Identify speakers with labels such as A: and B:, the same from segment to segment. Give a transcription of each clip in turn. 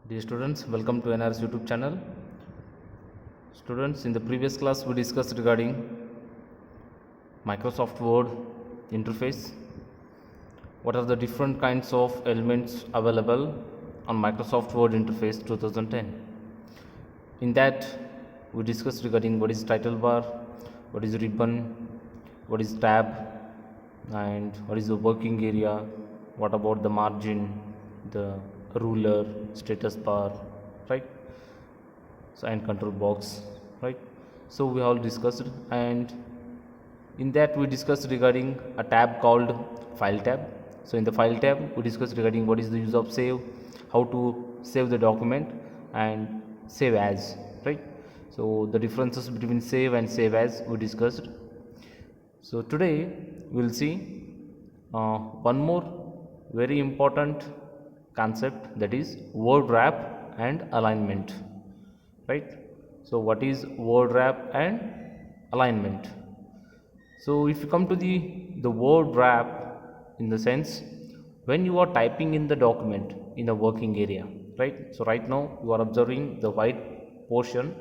A: Dear students, welcome to NRS YouTube channel. Students, in the previous class we discussed regarding Microsoft Word interface. What are the different kinds of elements available on Microsoft Word interface 2010? In that we discussed regarding what is title bar, what is ribbon, what is tab, and what is the working area, what about the margin, the ruler, status bar, right? So and control box, right? So we all discussed, and in that we discussed regarding a tab called file tab. So in the file tab we discussed regarding what is the use of save, how to save the document, and save as, right? So the differences between save and save as we discussed. So today we'll see one more very important concept, that is word wrap and alignment, right? So what is word wrap and alignment? So if you come to the word wrap, in the sense when you are typing in the document in a working area, right? So right now you are observing the white portion.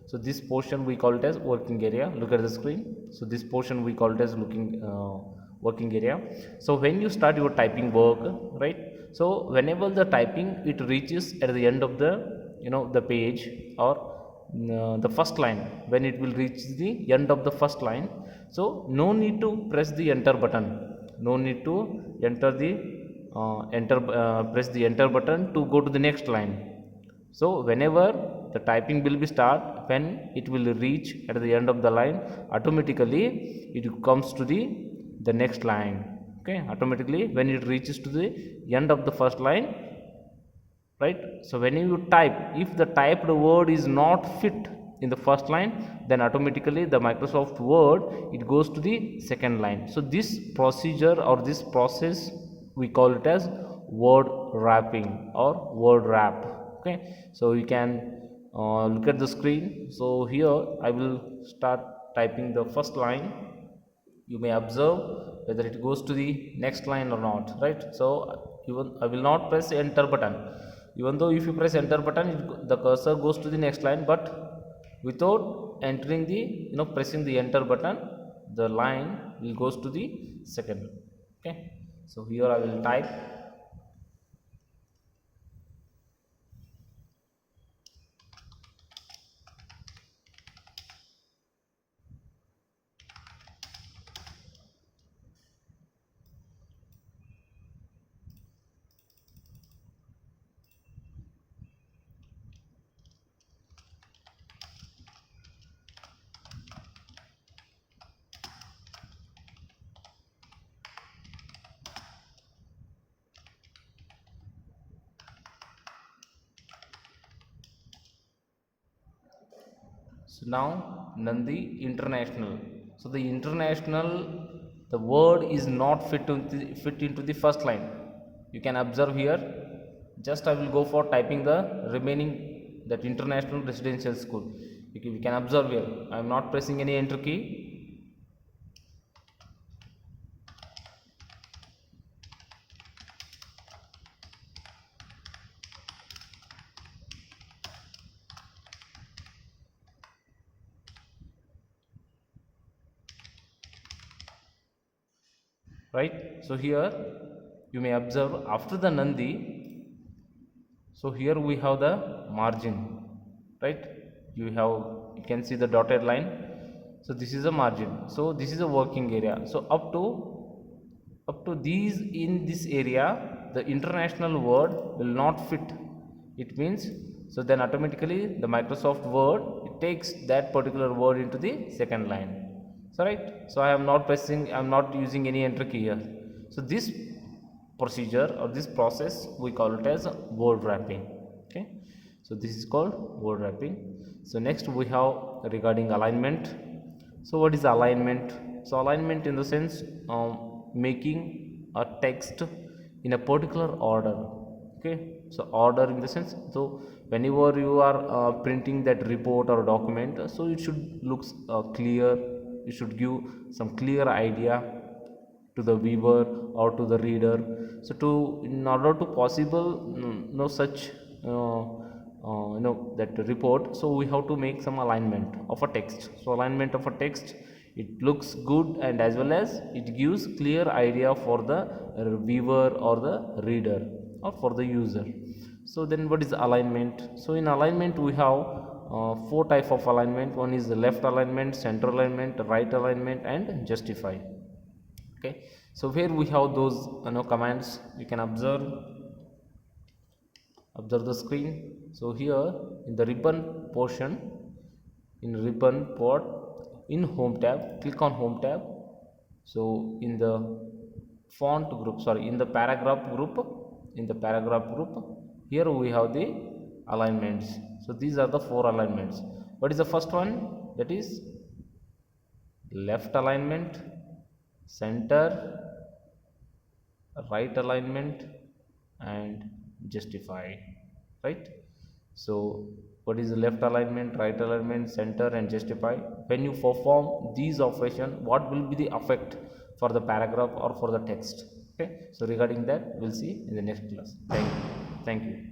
A: So this portion we call it as working area. Look at the screen. So this portion we call it as working area. So when you start your typing work, right? So whenever the typing it reaches at the end of the page, or the first line, when it will reach the end of the first line, so no need to press the enter button, no need to enter the press the enter button to go to the next line. So whenever the typing will be start, when it will reach at the end of the line, automatically it comes to the next line. Okay, automatically when it reaches to the end of the first line, right? So when you type, if the typed word is not fit in the first line, then automatically the Microsoft Word it goes to the second line. So this procedure or this process we call it as word wrapping or word wrap. Okay, so you can look at the screen. So here I will start typing the first line. You may observe whether it goes to the next line or not, right? So even I will not press enter button, even though if you press enter button the cursor goes to the next line, but without entering the pressing the enter button, the line will goes to the second. Okay, so here I will type. So now Nandi International. So the international, the word is not fit into the first line. You can observe here. Just I will go for typing the remaining, that international residential school. You can observe here. I am not pressing any enter key. Right, so here you may observe after the Nandi, so here we have the margin, right? You can see the dotted line. So this is a margin, so this is a working area. So up to these, in this area the international word will not fit. It means, so then automatically the Microsoft Word it takes that particular word into the second line. So right, so I am not pressing, I am not using any enter key here. So this procedure or this process we call it as word wrapping. Okay, so this is called word wrapping. So next we have regarding alignment. So what is alignment? So alignment in the sense making a text in a particular order. Okay, so order in the sense, so whenever you are printing that report or document, so it should looks clear. You should give some clear idea to the viewer or to the reader. So to, in order to possible no such that report, so we have to make some alignment of a text. So alignment of a text, it looks good and as well as it gives clear idea for the viewer or the reader or for the user. So then what is alignment? So in alignment we have four type of alignment. One is the left alignment, center alignment, right alignment, and justify. Okay, so here we have those commands. You can observe the screen. So here in the ribbon portion, in ribbon pod, in home tab, click on home tab. So in the font group, sorry, in the paragraph group, here we have the alignments. So these are the four alignments. What is the first one? That is left alignment, center, right alignment, and justify, right? So what is the left alignment, right alignment, center, and justify? When you perform these operations, what will be the effect for the paragraph or for the text? Okay, so regarding that we'll see in the next class. Thank you.